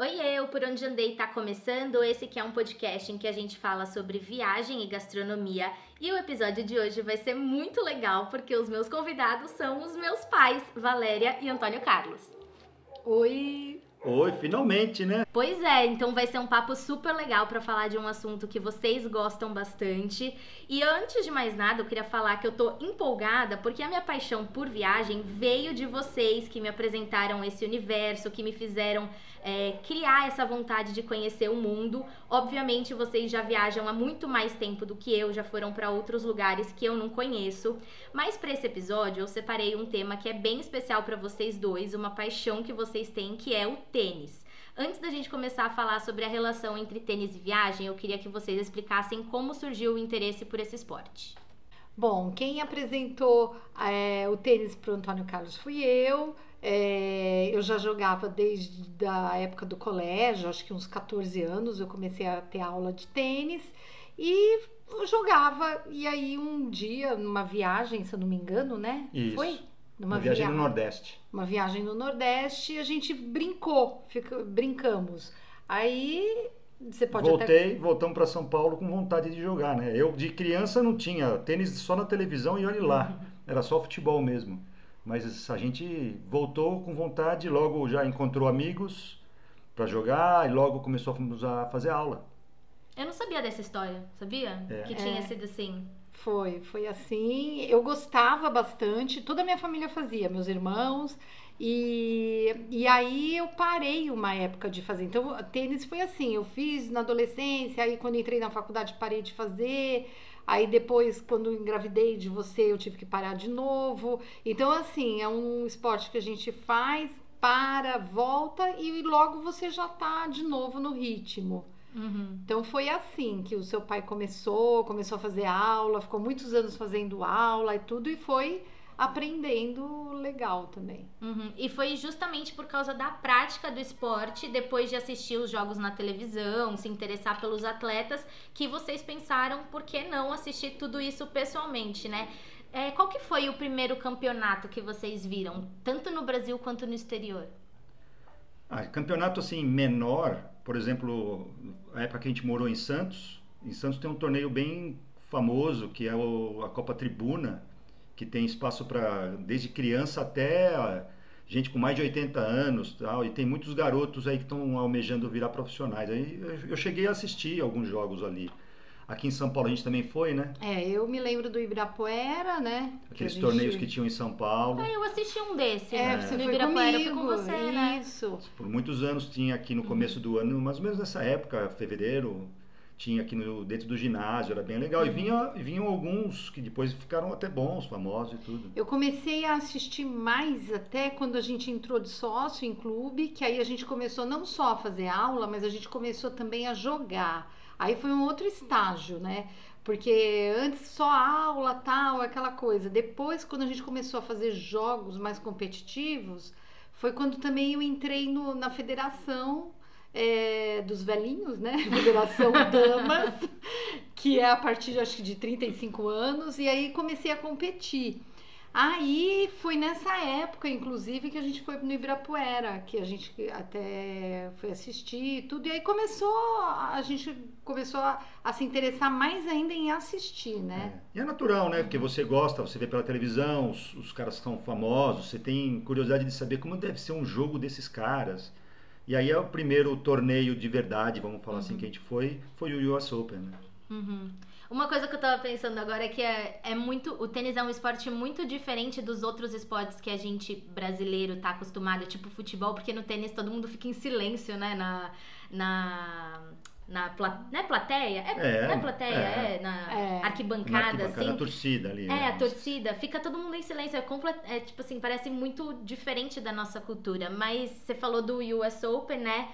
Oiê, o Por Onde Andei tá começando. Esse que é um podcast em que a gente fala sobre viagem e gastronomia. E o episódio de hoje vai ser muito legal porque os meus convidados são os meus pais, Valéria e Antônio Carlos. Oi! Oi, finalmente, né? Pois é, então vai ser um papo super legal para falar de um assunto que vocês gostam bastante. E antes de mais nada, eu queria falar que eu tô empolgada porque a minha paixão por viagem veio de vocês que me apresentaram esse universo, que me fizeram criar essa vontade de conhecer o mundo. Obviamente, vocês já viajam há muito mais tempo do que eu, já foram para outros lugares que eu não conheço. Mas para esse episódio, eu separei um tema que é bem especial para vocês dois, uma paixão que vocês têm, que é o tênis. Antes da gente começar a falar sobre a relação entre tênis e viagem, eu queria que vocês explicassem como surgiu o interesse por esse esporte. Bom, quem apresentou o tênis para o Antônio Carlos fui eu. Eu já jogava desde a época do colégio, acho que uns 14 anos eu comecei a ter aula de tênis e eu jogava. E aí um dia, numa viagem, se eu não me engano, né? Isso. Foi? Uma viagem no Nordeste. Uma viagem no Nordeste, a gente brincamos. Aí você pode Voltamos para São Paulo com vontade de jogar, né? Eu de criança não tinha tênis, só na televisão e olhe lá, era só futebol mesmo. Mas a gente voltou com vontade, logo já encontrou amigos para jogar e logo começou a fazer aula. Eu não sabia dessa história, sabia? Que tinha sido assim. Foi assim. Eu gostava bastante, toda a minha família fazia, meus irmãos, e aí eu parei uma época de fazer. Então, tênis foi assim, eu fiz na adolescência, aí quando entrei na faculdade parei de fazer, aí depois, quando engravidei de você, eu tive que parar de novo. Então, assim, é um esporte que a gente faz, volta e logo você já tá de novo no ritmo. Então foi assim que o seu pai começou a fazer aula, ficou muitos anos fazendo aula e tudo, e foi aprendendo legal também. E foi justamente por causa da prática do esporte, depois de assistir os jogos na televisão, se interessar pelos atletas, que vocês pensaram, por que não assistir tudo isso pessoalmente, né? Qual que foi o primeiro campeonato que vocês viram, tanto no Brasil quanto no exterior? Campeonato assim menor, por exemplo, a época que a gente morou em Santos tem um torneio bem famoso que é a Copa Tribuna, que tem espaço para desde criança até gente com mais de 80 anos, tal, e tem muitos garotos aí que estão almejando virar profissionais. Aí eu cheguei a assistir alguns jogos ali. Aqui em São Paulo a gente também foi, né? Eu me lembro do Ibirapuera, né? Aqueles torneios que tinham em São Paulo. Eu assisti um desses. Você no foi Ibirapuera, comigo, eu fui com você, né? Isso. Por muitos anos tinha aqui no começo do ano, mais ou menos nessa época, fevereiro, tinha aqui dentro do ginásio, era bem legal. E vinham alguns que depois ficaram até bons, famosos e tudo. Eu comecei a assistir mais até quando a gente entrou de sócio em clube, que aí a gente começou não só a fazer aula, mas a gente começou também a jogar. Aí foi um outro estágio, né? Porque antes só aula, tal, aquela coisa. Depois, quando a gente começou a fazer jogos mais competitivos, foi quando também eu entrei na federação dos velhinhos, né? Federação Damas, que é a partir, acho que de 35 anos, e aí comecei a competir. Aí foi nessa época, inclusive, que a gente foi no Ibirapuera, que a gente até foi assistir e tudo, e aí a gente começou a se interessar mais ainda em assistir, né? E é natural, né? Porque você gosta, você vê pela televisão, os caras são famosos, você tem curiosidade de saber como deve ser um jogo desses caras. E aí o primeiro torneio de verdade, vamos falar assim, que a gente foi o US Open, né? Uma coisa que eu tava pensando agora é que o tênis é um esporte muito diferente dos outros esportes que a gente brasileiro tá acostumado, tipo futebol, porque no tênis todo mundo fica em silêncio, né, na plateia? Não é plateia, na arquibancada, assim. Na torcida ali. A torcida, fica todo mundo em silêncio, tipo assim, parece muito diferente da nossa cultura, mas você falou do US Open, né?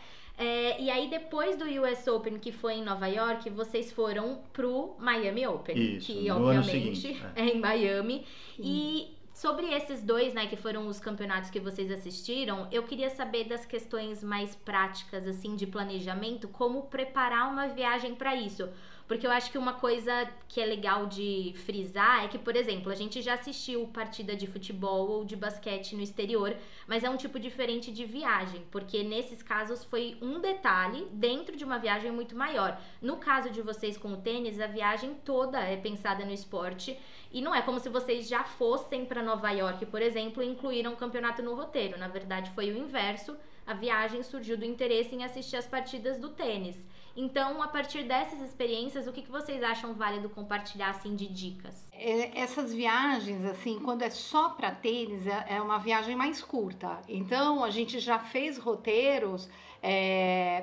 E aí depois do US Open, que foi em Nova York, vocês foram pro Miami Open. Isso, que no obviamente ano seguinte, é em Miami. E sobre esses dois, né, que foram os campeonatos que vocês assistiram, eu queria saber das questões mais práticas, assim, de planejamento, como preparar uma viagem para isso. Porque eu acho que uma coisa que é legal de frisar é que, por exemplo, a gente já assistiu partida de futebol ou de basquete no exterior, mas é um tipo diferente de viagem, porque nesses casos foi um detalhe dentro de uma viagem muito maior. No caso de vocês com o tênis, a viagem toda é pensada no esporte e não é como se vocês já fossem para Nova York, por exemplo, e incluíram o campeonato no roteiro. Na verdade, foi o inverso. A viagem surgiu do interesse em assistir as partidas do tênis. Então, a partir dessas experiências, o que vocês acham válido compartilhar, assim, de dicas? Essas viagens, assim, quando é só para tênis, é uma viagem mais curta. Então, a gente já fez roteiros.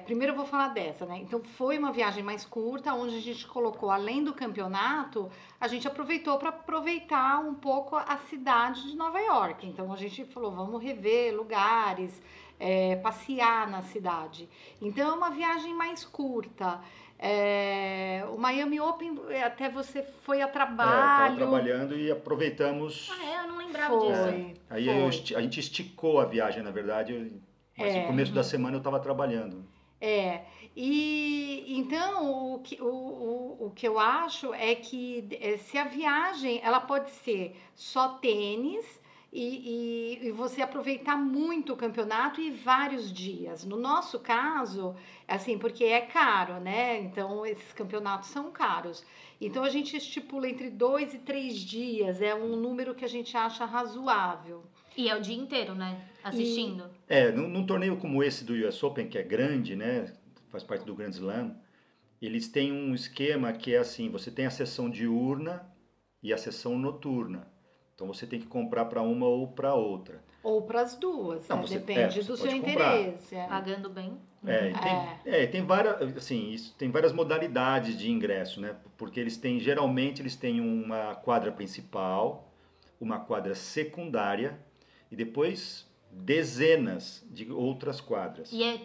Primeiro eu vou falar dessa, né? Então, foi uma viagem mais curta, onde a gente colocou, além do campeonato, a gente aproveitou para aproveitar um pouco a cidade de Nova York. Então, a gente falou, vamos rever lugares, passear na cidade. Então, é uma viagem mais curta. O Miami Open, até você foi a trabalho. Estava trabalhando e aproveitamos. Eu não lembrava disso. Aí a gente esticou a viagem, na verdade, mas no começo da semana eu estava trabalhando. E então o que eu acho é que se a viagem ela pode ser só tênis, e você aproveitar muito o campeonato e vários dias. No nosso caso, assim, porque é caro, né? Então, esses campeonatos são caros. Então, a gente estipula entre 2 e 3 dias. É um número que a gente acha razoável. E é o dia inteiro, né? Assistindo. Num torneio como esse do US Open, que é grande, né? Faz parte do Grand Slam, eles têm um esquema que é assim, você tem a sessão diurna e a sessão noturna. Então você tem que comprar para uma ou para outra. Ou para as duas, não, depende do seu interesse. Pagando bem. Tem várias, assim, tem várias modalidades de ingresso, né? Porque geralmente eles têm uma quadra principal, uma quadra secundária e depois dezenas de outras quadras. E é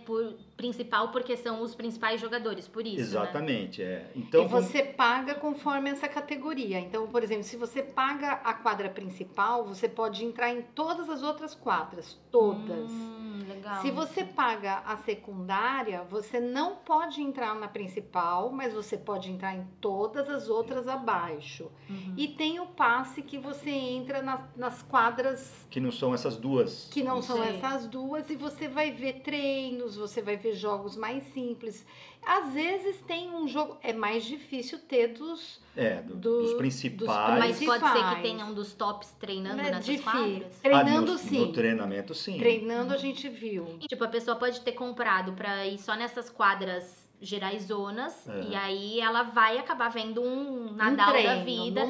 principal porque são os principais jogadores, por isso, exatamente, né? Então, e você paga conforme essa categoria. Então, por exemplo, se você paga a quadra principal, você pode entrar em todas as outras quadras, todas. Legal. Se você paga a secundária, você não pode entrar na principal, mas você pode entrar em todas as outras abaixo. E tem o passe que você entra nas quadras... Que não são essas duas. Que não são essas duas, e você vai ver treinos, você vai ver jogos mais simples. Às vezes tem um jogo... É mais difícil ter dos principais. Mas pode ser que tenha um dos tops treinando nessas quadras? Treinando, sim. No treinamento, sim. Treinando, a gente viu. Tipo, a pessoa pode ter comprado pra ir só nessas quadras gerais-zonas, e aí ela vai acabar vendo um Nadal da vida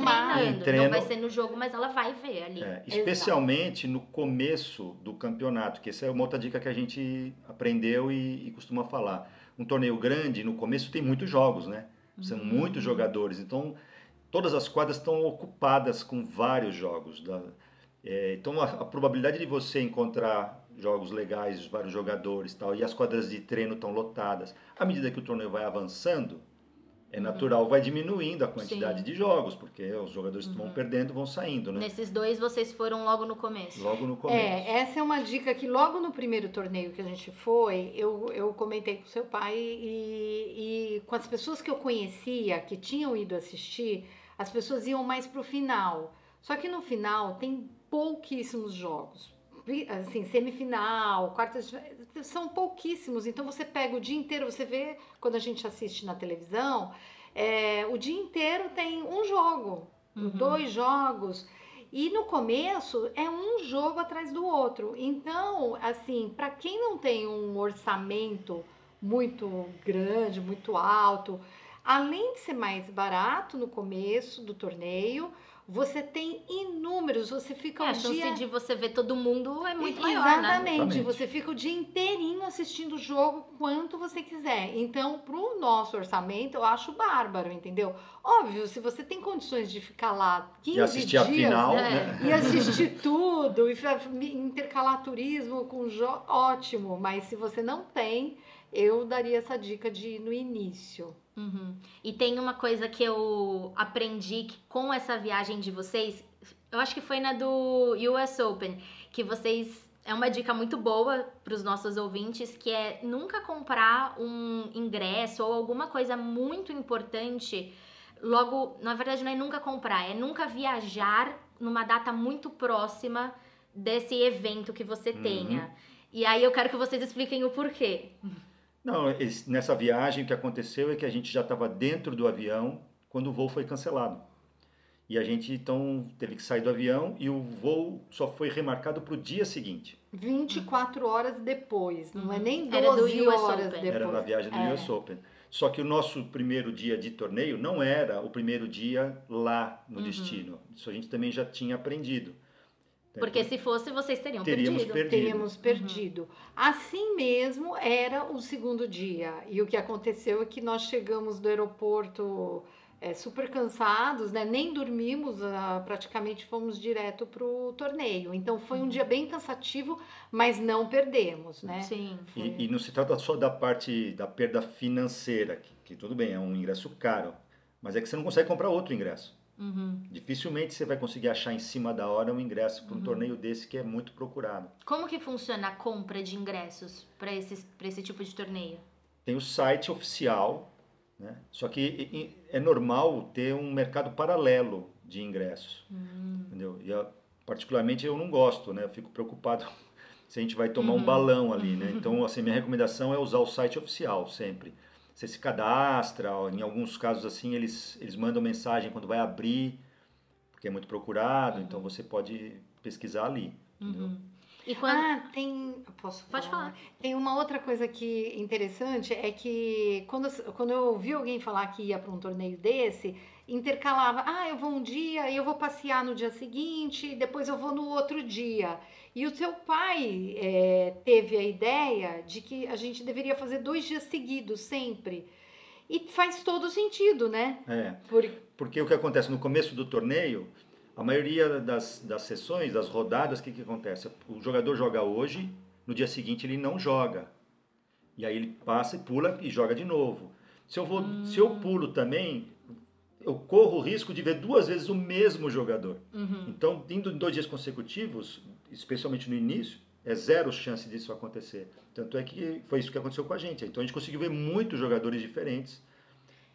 treinando. Não vai ser no jogo, mas ela vai ver ali. Especialmente no começo do campeonato, que essa é uma outra dica que a gente aprendeu e costuma falar. Um torneio grande, no começo tem muitos jogos, né? São muitos jogadores, então todas as quadras estão ocupadas com vários jogos. Então a probabilidade de você encontrar jogos legais, vários jogadores tal, e as quadras de treino estão lotadas, à medida que o torneio vai avançando, é natural, vai diminuindo a quantidade de jogos, porque os jogadores que vão perdendo vão saindo, né? Nesses dois vocês foram logo no começo. Logo no começo. Essa é uma dica que logo no primeiro torneio que a gente foi, eu comentei com seu pai e com as pessoas que eu conhecia, que tinham ido assistir, as pessoas iam mais pro final. Só que no final tem pouquíssimos jogos. Assim, semifinal, quartas, são pouquíssimos. Então você pega o dia inteiro, você vê quando a gente assiste na televisão, o dia inteiro tem um jogo, 2 jogos. E no começo é um jogo atrás do outro. Então, assim, para quem não tem um orçamento muito grande, muito alto, além de ser mais barato no começo do torneio, você tem inúmeros, você fica a chance de você ver todo mundo é muito maior, exatamente, né? Você fica o dia inteirinho assistindo o jogo quanto você quiser. Então, pro nosso orçamento, eu acho bárbaro, entendeu? Óbvio, se você tem condições de ficar lá 15 dias... a final, né? E assistir tudo, e intercalar turismo com jogo, ótimo. Mas se você não tem, eu daria essa dica de ir no início. E tem uma coisa que eu aprendi que com essa viagem de vocês, eu acho que foi na do US Open, que vocês é uma dica muito boa para os nossos ouvintes, que é nunca comprar um ingresso ou alguma coisa muito importante logo, na verdade não é nunca comprar, é nunca viajar numa data muito próxima desse evento que você tenha. E aí eu quero que vocês expliquem o porquê. Não, nessa viagem o que aconteceu é que a gente já estava dentro do avião quando o voo foi cancelado. E a gente então teve que sair do avião e o voo só foi remarcado para o dia seguinte. 24 horas depois, não é nem Era do 12 US horas Open. depois. Era na viagem do US Open. Só que o nosso primeiro dia de torneio não era o primeiro dia lá no destino. Isso a gente também já tinha aprendido. Porque se fosse, vocês teriam Teríamos perdido. Teríamos perdido. Assim mesmo era o segundo dia. E o que aconteceu é que nós chegamos do aeroporto super cansados, né? Nem dormimos, praticamente fomos direto para o torneio. Então foi um dia bem cansativo, mas não perdemos, né? Sim. E não se trata só da parte da perda financeira, que tudo bem, é um ingresso caro, mas é que você não consegue comprar outro ingresso. Dificilmente você vai conseguir achar em cima da hora um ingresso para um torneio desse que é muito procurado. Como que funciona a compra de ingressos para esse tipo de torneio? Tem o site oficial, né? Só que é normal ter um mercado paralelo de ingressos, entendeu? E particularmente eu não gosto, né? Eu fico preocupado se a gente vai tomar um balão ali, né? Então, assim, minha recomendação é usar o site oficial sempre. Você se cadastra, em alguns casos assim, eles mandam mensagem quando vai abrir, porque é muito procurado, então você pode pesquisar ali, entendeu? E quando... Posso falar? Pode falar. Tem uma outra coisa que interessante, é que quando eu ouvi alguém falar que ia para um torneio desse, intercalava, eu vou um dia, eu vou passear no dia seguinte, depois eu vou no outro dia. E o seu pai teve a ideia de que a gente deveria fazer 2 dias seguidos, sempre. E faz todo sentido, né? Porque o que acontece no começo do torneio, a maioria das sessões, das rodadas, o que acontece? O jogador joga hoje, no dia seguinte ele não joga. E aí ele passa e pula e joga de novo. Se eu pulo também, eu corro o risco de ver 2 vezes o mesmo jogador. Então, indo em 2 dias consecutivos, especialmente no início, é 0 chance disso acontecer. Tanto é que foi isso que aconteceu com a gente. Então a gente conseguiu ver muitos jogadores diferentes,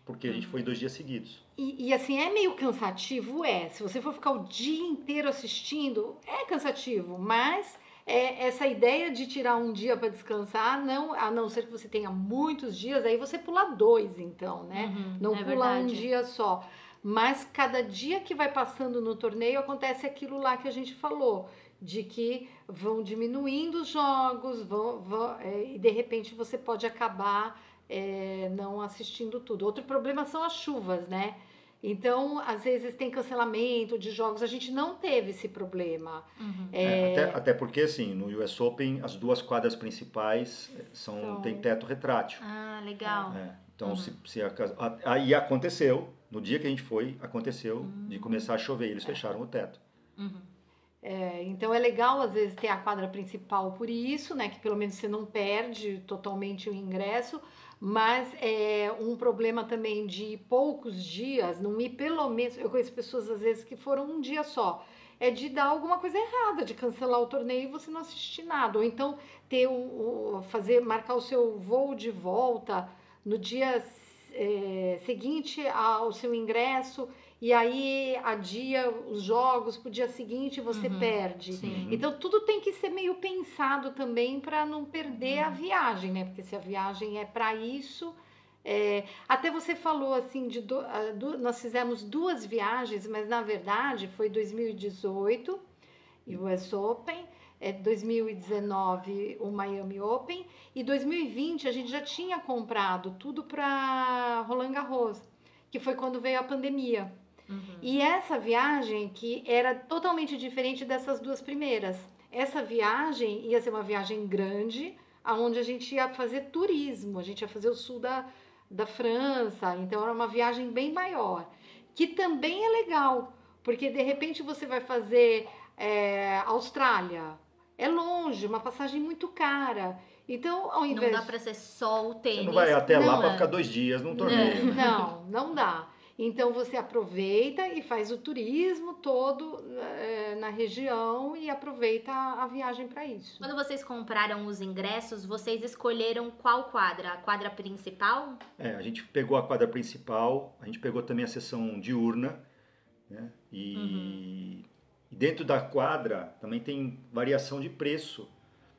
porque a gente foi 2 dias seguidos. E assim, é meio cansativo, se você for ficar o dia inteiro assistindo, é cansativo, mas essa ideia de tirar um dia para descansar, a não ser que você tenha muitos dias, aí você pula 2 então, né? Não pula verdade. Um dia só. Mas cada dia que vai passando no torneio acontece aquilo lá que a gente falou, de que vão diminuindo os jogos, e de repente você pode acabar não assistindo tudo. Outro problema são as chuvas, né? Então, às vezes tem cancelamento de jogos, a gente não teve esse problema. Até porque, assim, no US Open, as 2 quadras principais tem teto retrátil. Ah, legal. Então, aí aconteceu, no dia que a gente foi, aconteceu de começar a chover, eles fecharam o teto. Então é legal às vezes ter a quadra principal por isso, né? Que pelo menos você não perde totalmente o ingresso, mas é um problema também de poucos dias, não ir pelo menos. Eu conheço pessoas às vezes que foram um dia só. É de dar alguma coisa errada, de cancelar o torneio e você não assistir nada. Ou então ter marcar o seu voo de volta no dia seguinte ao seu ingresso. E aí adia os jogos pro dia seguinte e você perde. Sim. Então tudo tem que ser meio pensado também para não perder a viagem, né? Porque se a viagem é para isso... até você falou assim, nós fizemos 2 viagens, mas na verdade foi 2018, US Open, 2019 o Miami Open, e 2020 a gente já tinha comprado tudo para Roland Garros, que foi quando veio a pandemia. E essa viagem que era totalmente diferente dessas 2 primeiras. Essa viagem ia ser uma viagem grande, onde a gente ia fazer turismo, a gente ia fazer o sul da França, então era uma viagem bem maior, que também é legal, porque de repente você vai fazer Austrália, é longe, uma passagem muito cara. Então, ao invés... Não dá pra ser só o tênis. Você não vai até lá para ficar 2 dias num torneio. Não dá. Então você aproveita e faz o turismo todo na região e aproveita a viagem para isso. Quando vocês compraram os ingressos, vocês escolheram qual quadra? A quadra principal? A gente pegou a quadra principal, a gente pegou também a sessão diurna, né? E dentro da quadra também tem variação de preço,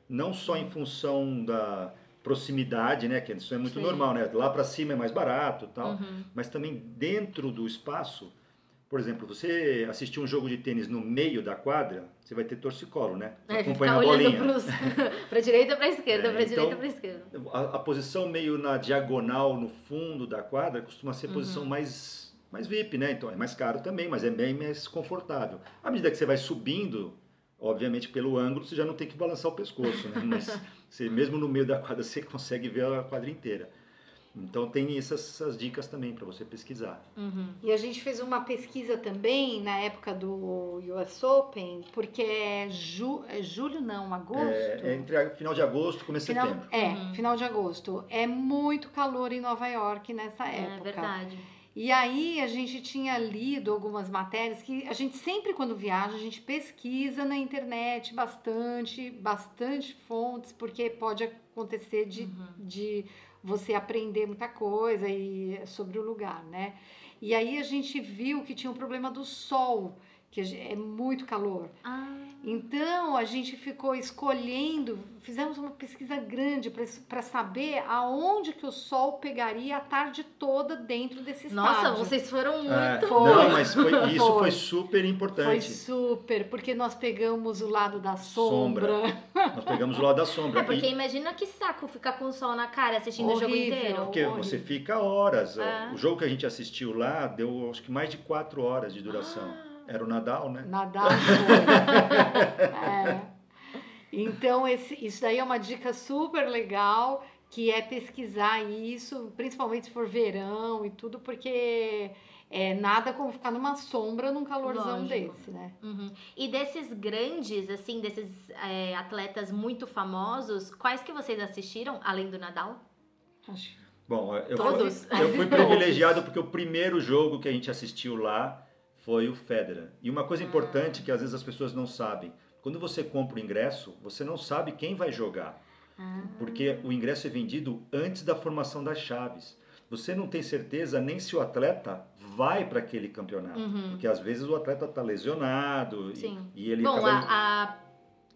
não só em função da proximidade, né? Que isso é muito normal, né? Lá para cima é mais barato, tal. Mas também dentro do espaço, por exemplo, você assistir um jogo de tênis no meio da quadra, você vai ter torcicolo, né? Acompanhar a bolinha. Para direita, para esquerda, para direita, para esquerda. A posição meio na diagonal, no fundo da quadra, costuma ser a posição mais VIP, né? Então é mais caro também, mas é bem mais confortável. À medida que você vai subindo, obviamente pelo ângulo você já não tem que balançar o pescoço, né? Mas você, mesmo no meio da quadra você consegue ver a quadra inteira. Então tem essas dicas também para você pesquisar. E a gente fez uma pesquisa também na época do US Open, porque é julho não, agosto? Entre final de agosto e começo de setembro. Final de agosto. É muito calor em Nova York nessa época. É verdade. E aí a gente tinha lido algumas matérias que a gente sempre quando viaja, a gente pesquisa na internet bastante fontes, porque pode acontecer de você aprender muita coisa sobre o lugar, né? E aí a gente viu que tinha um problema do sol, que é muito calor. Então a gente ficou escolhendo, fizemos uma pesquisa grande para saber aonde que o sol pegaria a tarde toda dentro desse estádio. Nossa, vocês foram muito... Não, mas foi super importante. Foi super, porque nós pegamos o lado da sombra. Nós pegamos o lado da sombra. Porque imagina que saco ficar com o sol na cara assistindo o jogo inteiro. Porque você fica horas. O jogo que a gente assistiu lá deu acho que mais de 4 horas de duração. Era o Nadal, né? Nadal foi. Então, isso daí é uma dica super legal, que é pesquisar isso, principalmente se for verão e tudo, porque nada como ficar numa sombra num calorzão desse, né? E desses grandes, assim, desses atletas muito famosos, quais que vocês assistiram, além do Nadal? Bom, eu Todos? Eu fui privilegiado porque o primeiro jogo que a gente assistiu lá foi o Federer. E uma coisa importante que às vezes as pessoas não sabem, quando você compra o ingresso, você não sabe quem vai jogar. Porque o ingresso é vendido antes da formação das chaves. Você não tem certeza nem se o atleta vai para aquele campeonato. Porque às vezes o atleta está lesionado e ele acaba...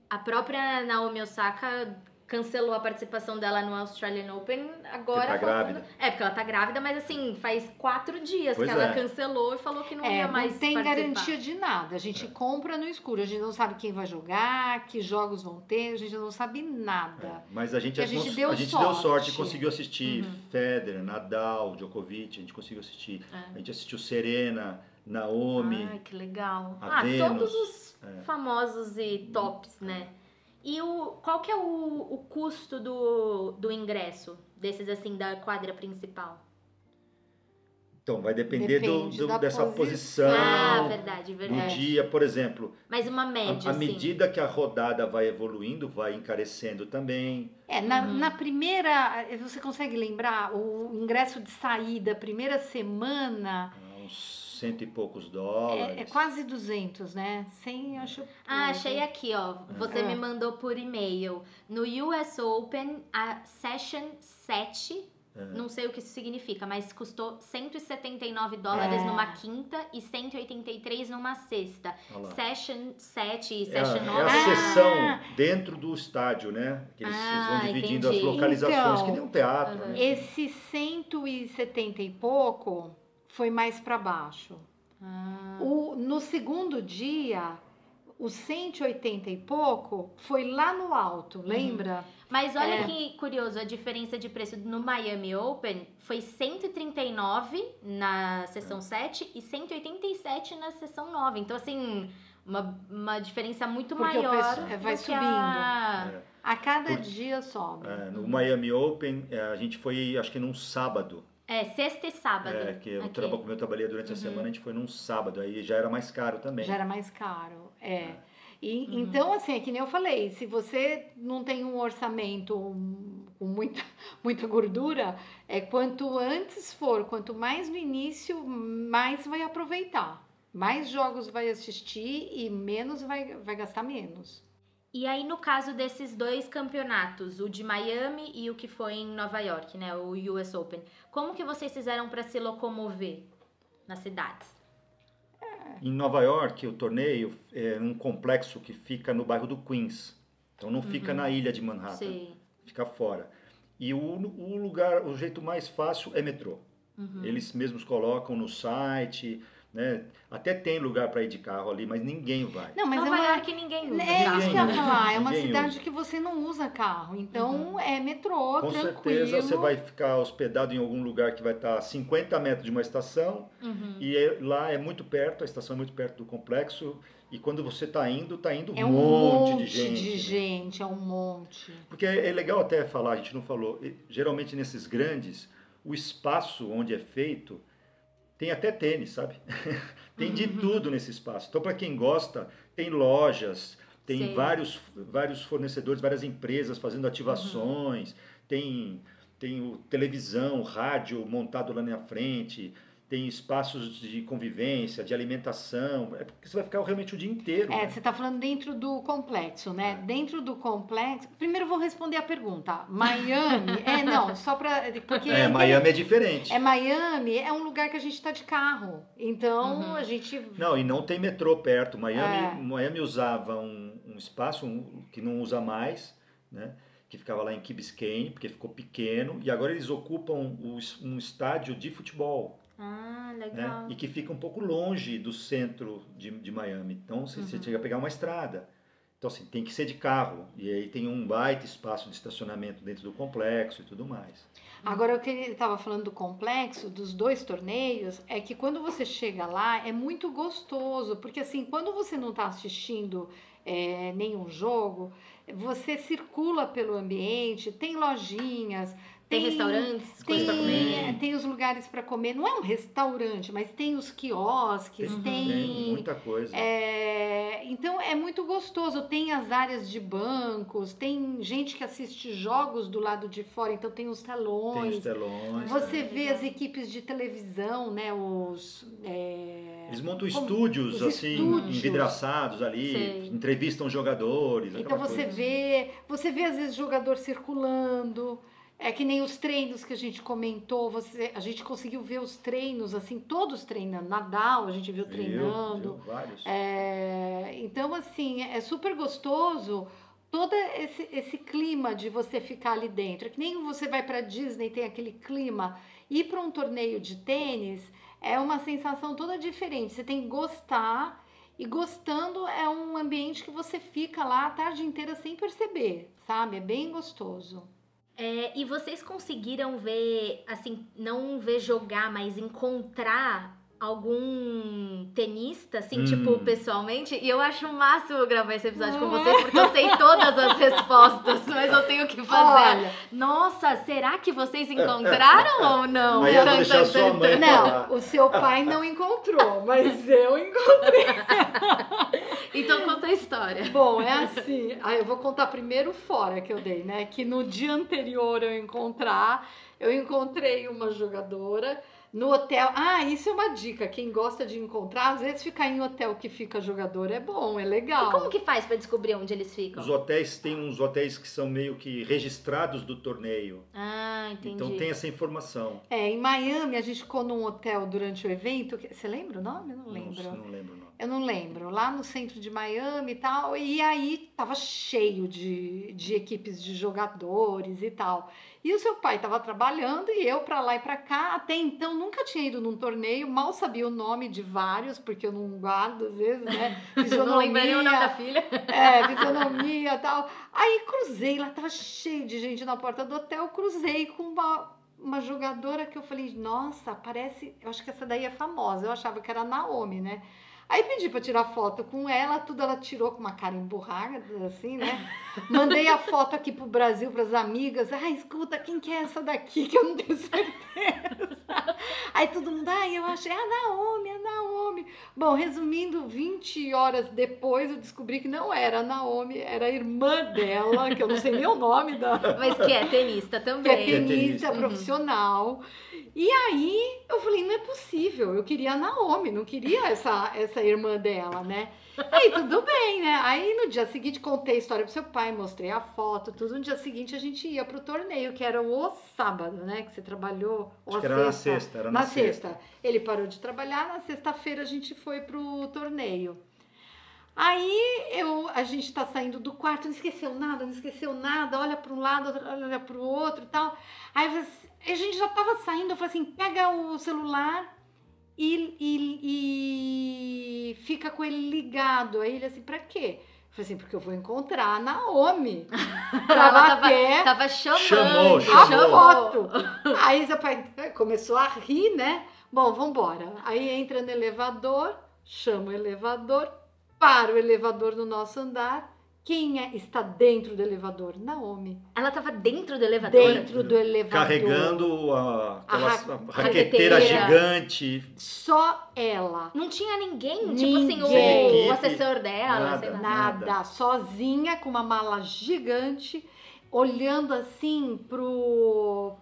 A própria Naomi Osaka cancelou a participação dela no Australian Open agora. Porque tá grávida. Porque ela tá grávida, mas assim, faz 4 dias que ela cancelou e falou que não ia mais não tem participar. garantia de nada. A gente compra no escuro, a gente não sabe quem vai jogar, que jogos vão ter, a gente não sabe nada. Mas a gente deu sorte e conseguiu assistir Federer, Nadal, Djokovic, a gente conseguiu assistir. A gente assistiu Serena, Naomi. Ai, que legal. Venus, todos os famosos e tops, né? E qual que é o custo do ingresso desses, assim, da quadra principal? Então, vai depender dessa posição verdade. do dia, por exemplo. Mas uma média, à medida que a rodada vai evoluindo, vai encarecendo também. Na primeira, você consegue lembrar o ingresso de saída, primeira semana... Uns 100 e poucos dólares. É quase 200, né? 100, acho. Achei aqui, ó. Você me mandou por e-mail. No US Open, a Session 7, não sei o que isso significa, mas custou $179 numa quinta e 183 numa sexta. Session 7 e Session 9. É a sessão dentro do estádio, né? Que eles vão dividindo as localizações, que nem um teatro. Né? Esse 170 e pouco... foi mais para baixo. No segundo dia, os 180 e pouco foi lá no alto, lembra? Mas olha que curioso, a diferença de preço no Miami Open foi 139 na sessão 7 e 187 na sessão 9. Então, assim, uma diferença muito maior. Vai subindo. A cada dia sobe. No Miami Open, a gente foi, acho que num sábado. Sexta e sábado. Como eu trabalhei durante a semana, a gente foi num sábado, aí já era mais caro também. Já era mais caro, Então, assim, é que nem eu falei, se você não tem um orçamento muita gordura, quanto antes for, quanto mais no início, mais vai aproveitar. Mais jogos vai assistir e menos vai gastar menos. E aí, no caso desses 2 campeonatos, o de Miami e o que foi em Nova York, né, o US Open, como que vocês fizeram para se locomover nas cidades? Em Nova York, o torneio é um complexo que fica no bairro do Queens. Então não fica na ilha de Manhattan, Sim. fica fora. E o jeito mais fácil é metrô. Eles mesmos colocam no site, né? Até tem lugar para ir de carro ali, mas ninguém vai. Não, mas Nova York ninguém usa É carro. isso que eu ia falar, é uma Ninguém cidade usa. que você não usa carro, então é metrô, Com tranquilo. certeza você vai ficar hospedado em algum lugar que vai estar a 50 metros de uma estação e lá é muito perto, a estação é muito perto do complexo e quando você está indo É um monte de gente. É um monte. Porque é legal até falar, a gente não falou, geralmente nesses grandes, o espaço onde é feito tem até tênis, sabe? Tem de tudo nesse espaço. Então, para quem gosta, tem lojas, tem vários fornecedores, várias empresas fazendo ativações, tem televisão, rádio montado lá na frente, tem espaços de convivência, de alimentação, porque você vai ficar realmente o dia inteiro. Né? Você está falando dentro do complexo, né? Dentro do complexo... Primeiro eu vou responder a pergunta. Miami... não, só para... Miami é diferente. Miami é um lugar que a gente está de carro. Então, a gente... Não, e não tem metrô perto. Miami usava um espaço que não usa mais, né? Que ficava lá em Key Biscayne, porque ficou pequeno. E agora eles ocupam um estádio de futebol. Ah, legal. Né? E que fica um pouco longe do centro de Miami. Então, você chega a pegar uma estrada. Então, assim, tem que ser de carro. E aí tem um baita espaço de estacionamento dentro do complexo e tudo mais. Agora, o que ele estava falando do complexo, dos 2 torneios, é que quando você chega lá, é muito gostoso. Porque, assim, quando você não está assistindo nenhum jogo, você circula pelo ambiente, tem lojinhas... Tem restaurantes, coisas para comer. Tem os lugares para comer. Não é um restaurante, mas tem os quiosques, tem muita coisa. Então é muito gostoso. Tem as áreas de bancos, tem gente que assiste jogos do lado de fora, então tem os telões. Tem os telões. Você vê as equipes de televisão, né? Eles montam estúdios, assim, envidraçados ali, entrevistam jogadores. Então você vê às vezes jogador circulando. É que nem os treinos que a gente comentou, a gente conseguiu ver os treinos, assim, todos treinando. Nadal, a gente viu treinando. Viu vários. Então, assim, é super gostoso todo esse clima de você ficar ali dentro. É que nem você vai pra Disney, tem aquele clima. Ir para um torneio de tênis é uma sensação toda diferente. Você tem que gostar, e gostando é um ambiente que você fica lá a tarde inteira sem perceber, sabe? É bem gostoso. E vocês conseguiram ver, assim, não ver jogar, mas encontrar algum tenista, assim, tipo, pessoalmente? E eu acho o máximo gravar esse episódio com vocês, porque eu sei todas as respostas, mas eu tenho que fazer. Olha, nossa, será que vocês encontraram ou não? Aí eu vou deixar sua mãe falar. Não, o seu pai não encontrou, mas eu encontrei. Então conta a história. Bom, é assim, eu vou contar primeiro fora que eu dei, né? Que no dia anterior eu encontrei uma jogadora no hotel. Isso é uma dica, quem gosta de encontrar, às vezes ficar em hotel que fica jogador é bom, é legal. E como que faz pra descobrir onde eles ficam? Os hotéis, tem uns hotéis que são meio que registrados do torneio. Entendi. Então tem essa informação. Em Miami a gente ficou num hotel durante o evento, você lembra o nome? Eu não lembro. Não lembro o nome. Eu não lembro, lá no centro de Miami e tal, e aí tava cheio de equipes de jogadores e tal. E o seu pai tava trabalhando e eu pra lá e pra cá, até então nunca tinha ido num torneio, mal sabia o nome de vários, porque eu não guardo às vezes, né? Não lembrei o nome da filha. Fisionomia e tal. Aí cruzei, lá tava cheio de gente na porta do hotel, cruzei com uma jogadora que eu falei, nossa, parece, eu acho que essa daí é famosa, eu achava que era a Naomi, né? Aí pedi pra tirar foto com ela, tudo ela tirou com uma cara emburrada, assim, né? Mandei a foto aqui pro Brasil, pras amigas. Escuta, quem que é essa daqui que eu não tenho certeza? Aí todo mundo, eu achei a Naomi. Naomi. Bom, resumindo, 20 horas depois eu descobri que não era a Naomi, era a irmã dela, que eu não sei nem o nome da... Mas que é tenista que também. é tenista Uhum. profissional. E aí eu falei, não é possível, eu queria a Naomi, não queria essa irmã dela, né? Aí tudo bem, né? Aí no dia seguinte contei a história pro seu pai, mostrei a foto, tudo. No dia seguinte a gente ia pro torneio, que era o sábado, né? Que você trabalhou, ou Acho a que era na sexta. sexta, era Na na sexta. Ele parou de trabalhar, na sexta-feira a gente foi pro torneio. Aí a gente tá saindo do quarto, não esqueceu nada, olha para um lado, olha para o outro e tal. Aí a gente já tava saindo, eu falei assim, pega o celular e fica com ele ligado. Aí ele assim, pra quê? Eu falei assim, porque eu vou encontrar a Naomi. Ela tava chamando. Chamou. A foto. Aí seu pai começou a rir, né? Bom, vambora. Aí entra no elevador, chama o elevador, para o elevador no nosso andar. Quem está dentro do elevador? Naomi. Ela tava dentro do elevador? Dentro do elevador. Carregando aquela raqueteira. raqueteira gigante. Só ela. Não tinha ninguém? Tipo Ninguém. assim, o Equipe, assessor dela, nada. sei lá. Nada. Sozinha, com uma mala gigante, olhando assim pro...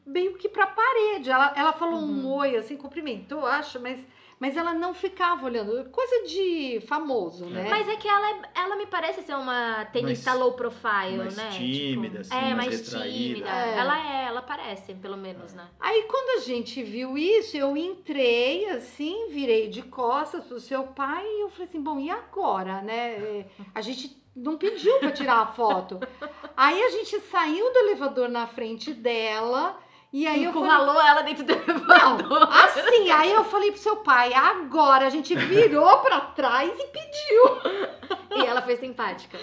meio que pra parede. Ela falou um oi, assim, cumprimentou, acho, mas ela não ficava olhando. Coisa de famoso, né? Mas é que ela me parece ser uma tenista Mais- low profile, mais né? tímida, Tipo, assim, mais mais retraída. tímida. É. Ela parece, pelo menos, né? Aí quando a gente viu isso, eu entrei assim, virei de costas pro seu pai e eu falei assim, bom, e agora, né? A gente não pediu pra tirar a foto. Aí a gente saiu do elevador na frente dela e aí eu falei, Encurralou ela dentro do elevador. assim, aí eu falei pro seu pai, agora a gente virou pra trás e pediu. E ela foi simpática.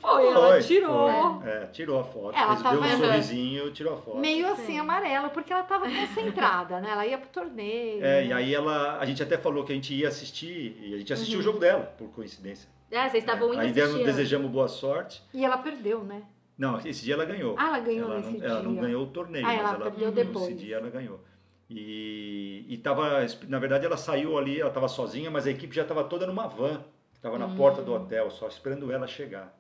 Ela tirou. Foi. É, tirou a foto. Ela Deu tava- um sorrisinho, tirou a foto. Meio assim, Sim. amarelo, porque ela tava concentrada, né? Ela ia pro torneio. É, né? e aí a gente até falou que a gente ia assistir, e a gente assistiu o jogo dela, por coincidência. Vocês estavam indo Aí assistir. desejamos boa sorte. E ela perdeu, né? Não, esse dia ela ganhou. Ah, ela ganhou nesse Ela não dia. ganhou o torneio, Ah, ela mas ela perdeu depois. Esse dia ela ganhou. E tava, na verdade ela saiu ali, ela estava sozinha, mas a equipe já estava toda numa van, que estava na porta do hotel, só esperando ela chegar.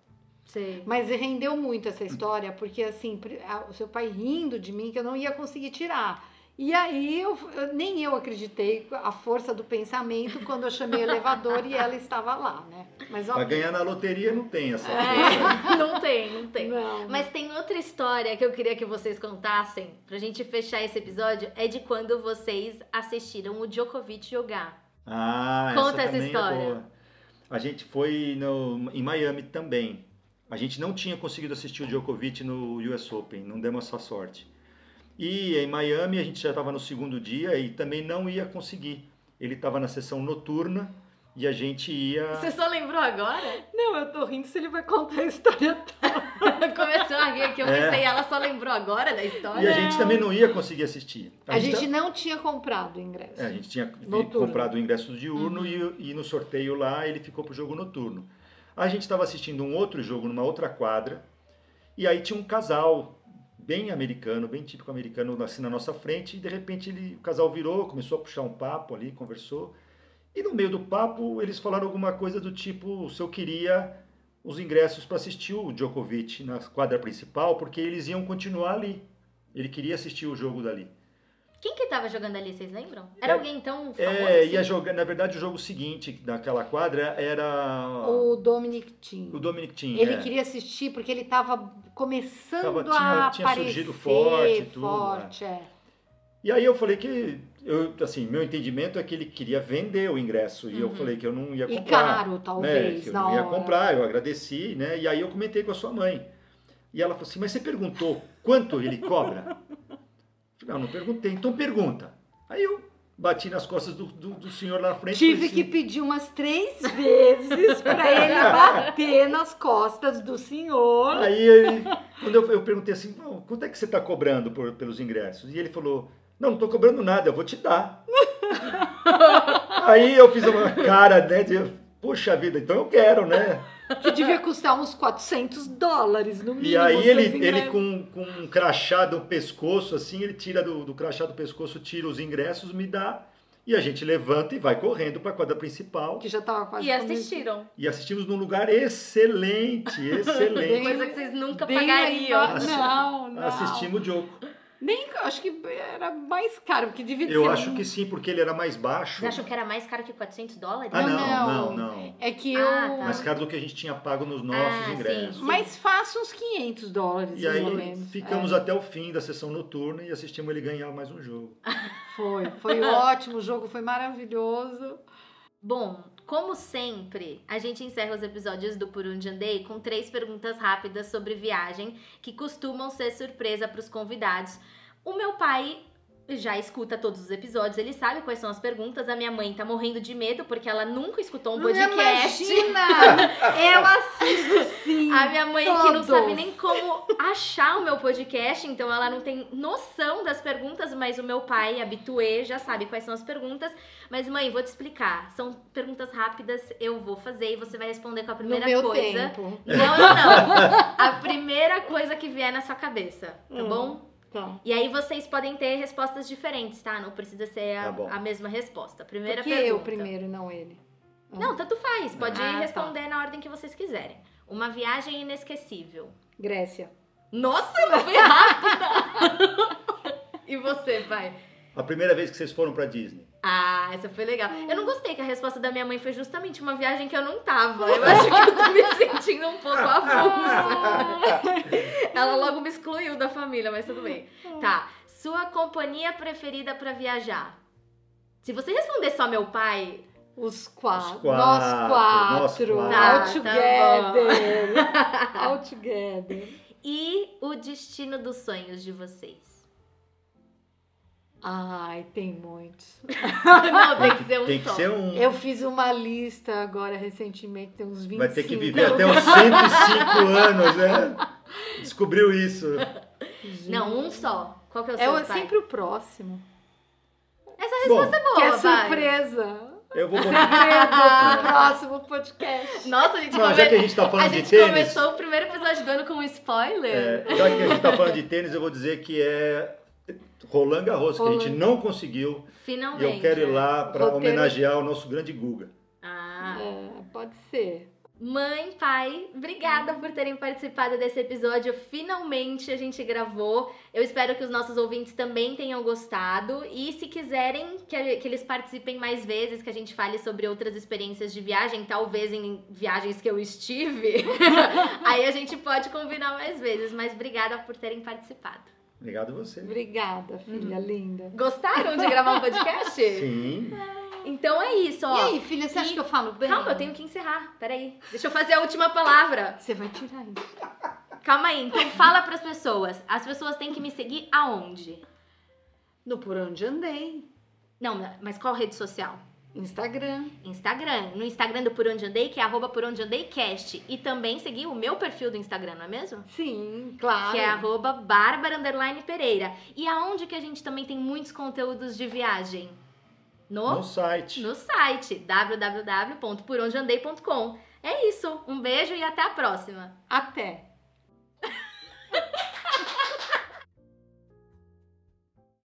Sei. Mas rendeu muito essa história, porque assim, o seu pai rindo de mim que eu não ia conseguir tirar. E aí nem eu acreditei a força do pensamento quando eu chamei o elevador e ela estava lá, né? Mas Para ganhar na loteria não tem essa coisa. É, não tem. Não. Mas tem outra história que eu queria que vocês contassem, pra gente fechar esse episódio, é de quando vocês assistiram o Djokovic jogar. Ah, Conta essa também é história. boa. A gente foi em Miami também. A gente não tinha conseguido assistir o Djokovic no US Open, não demos essa sorte. E em Miami a gente já estava no segundo dia e também não ia conseguir. Ele estava na sessão noturna e a gente ia... Você só lembrou agora? Não, eu tô rindo se ele vai contar a história toda. Começou a rir aqui, eu pensei, ela só lembrou agora da história? E a gente também não ia conseguir assistir. A gente não tinha comprado o ingresso. A gente tinha Noturno. comprado o ingresso diurno e no sorteio lá ele ficou pro jogo noturno. A gente estava assistindo um outro jogo numa outra quadra e aí tinha um casal bem americano, bem típico americano assim na nossa frente e de repente o casal virou, começou a puxar um papo ali, conversou e no meio do papo eles falaram alguma coisa do tipo se eu queria os ingressos para assistir o Djokovic na quadra principal porque eles iam continuar ali. Ele queria assistir o jogo dali. Quem que tava jogando ali, vocês lembram? Era alguém tão famoso Ia assim? jogar, na verdade, o jogo seguinte daquela quadra era O Dominic Thiem. o Dominic Thiem. Ele queria assistir porque ele tava começando a tinha aparecer surgido forte e tudo, forte, é. E aí eu falei que, assim, meu entendimento é que ele queria vender o ingresso. E eu falei que eu não ia E comprar. caro, talvez, que eu na não ia hora. comprar, eu agradeci, né? E aí eu comentei com a sua mãe. E ela falou assim, mas você perguntou quanto ele cobra? Eu falei, não perguntei, então pergunta. Aí eu bati nas costas do senhor lá na frente. Tive falei que assim, pedir umas 3 vezes para ele bater nas costas do senhor. Aí, quando eu perguntei assim, quanto é que você está cobrando pelos ingressos? E ele falou, não estou cobrando nada, eu vou te dar. Aí eu fiz uma cara, né, de, poxa vida, então eu quero, né? Que devia custar uns $400 no mínimo. E aí os ele ingressos. com um crachá do pescoço, assim, ele tira do crachá do pescoço, tira os ingressos, me dá, E a gente levanta e vai correndo para a quadra principal. Que já tava quase E assistiram. E assistimos num lugar excelente, excelente. Coisa que vocês nunca Bem pagariam. legal. Não. Assistimos o jogo. Nem, acho que era mais caro, porque devia ser. Eu acho que sim, porque ele era mais baixo. Vocês acham que era mais caro que $400? Ah, Não. não. É que Ah, eu... tá. Mais caro do que a gente tinha pago nos nossos sim, ingressos. sim. Mas faça uns $500, E aí mais ou menos. ficamos até o fim da sessão noturna e assistimos ele ganhar mais um jogo. Foi ótimo, o jogo foi maravilhoso. Bom, como sempre, a gente encerra os episódios do Por Onde Andei com 3 perguntas rápidas sobre viagem que costumam ser surpresa para os convidados. O meu pai já escuta todos os episódios, ele sabe quais são as perguntas. A minha mãe tá morrendo de medo porque ela nunca escutou um podcast. Imagina! Eu assisto sim. A minha mãe que não todos. sabe nem como achar o meu podcast, então ela não tem noção das perguntas, mas o meu pai, habituê, já sabe quais são as perguntas. Mas mãe, vou te explicar. São perguntas rápidas, eu vou fazer e você vai responder com a primeira No meu coisa. tempo. Não. A primeira coisa que vier na sua cabeça, tá bom? Tá. E aí vocês podem ter respostas diferentes, tá? Não precisa ser Tá bom. a mesma resposta. Primeira Porque pergunta. eu primeiro, não ele. Não, tanto faz. Pode Ah, tá. responder na ordem que vocês quiserem. Uma viagem inesquecível. Grécia. Nossa, eu fui rápida! E você, pai? A primeira vez que vocês foram pra Disney. Ah, essa foi legal. Eu não gostei que a resposta da minha mãe foi justamente uma viagem que eu não tava. Eu acho que eu tô me sentindo um pouco avulsa. Ela logo me excluiu da família, mas tudo bem. Tá. Sua companhia preferida pra viajar? Se você responder só meu pai... Os quatro. Os quatro, Nós quatro. nós quatro. All Tá, together. All together. E o destino dos sonhos de vocês? Ai, tem muitos. Não, tem que ser um Tem que só. ser um. Eu fiz uma lista agora recentemente, tem uns 25. Vai ter que viver até os 105 anos, né? Descobriu isso. Não, um só. Qual que é o É seu, pai? sempre o próximo. Essa resposta é boa, Que é vai. surpresa. Eu vou. Segredo pro próximo podcast. Nossa, a gente, Não, já que a gente tá a falando de gente tênis. começou o primeiro episódio do ano com um spoiler. Já que a gente tá falando de tênis, eu vou dizer que é Roland Garros, que a gente não conseguiu. E Finalmente. eu quero ir lá para Roteiro. homenagear o nosso grande Guga. Ah. Pode ser. Mãe, pai, obrigada por terem participado desse episódio. Finalmente a gente gravou. Eu espero que os nossos ouvintes também tenham gostado. E se quiserem que eles participem mais vezes, que a gente fale sobre outras experiências de viagem, talvez em viagens que eu estive, aí a gente pode combinar mais vezes. Mas obrigada por terem participado. Obrigado a você. Obrigada, filha linda. Gostaram de gravar um podcast? Sim. Então é isso, ó. E aí, filha, você acha que eu falo bem? Calma, eu tenho que encerrar. Peraí. Deixa eu fazer a última palavra. Você vai tirar isso. Calma aí. Então fala pras pessoas. As pessoas têm que me seguir aonde? No Por Onde Andei. Não, mas qual rede social? Instagram. Instagram. No Instagram do Por Onde Andei, que é @porondeandeicast. E também seguir o meu perfil do Instagram, não é mesmo? Sim, claro. Que é @Barbara_Pereira. E aonde que a gente também tem muitos conteúdos de viagem? No site. No site www.porondeandei.com. É isso. Um beijo e até a próxima. Até.